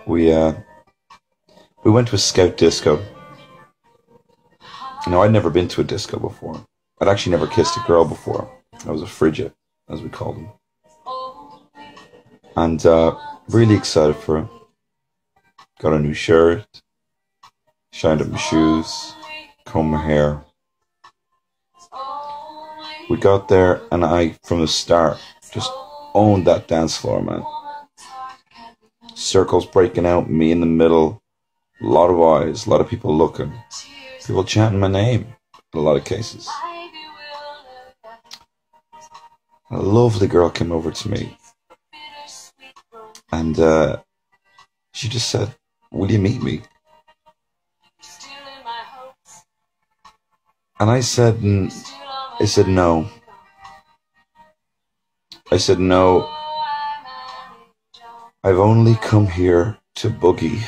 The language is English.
We uh, we went to a scout disco. I'd never been to a disco before. I'd actually never kissed a girl before. I was a Fridget, as we called them, and really excited for it. Got a new shirt, shined up my shoes, combed my hair. We got there, and I, from the start, just owned that dance floor, man. Circles breaking out, me in the middle, a lot of eyes, a lot of people looking, people chanting my name in a lot of cases. A lovely girl came over to me, and she just said, "Will you meet me?" And I said no. I said no. I've only come here to boogie.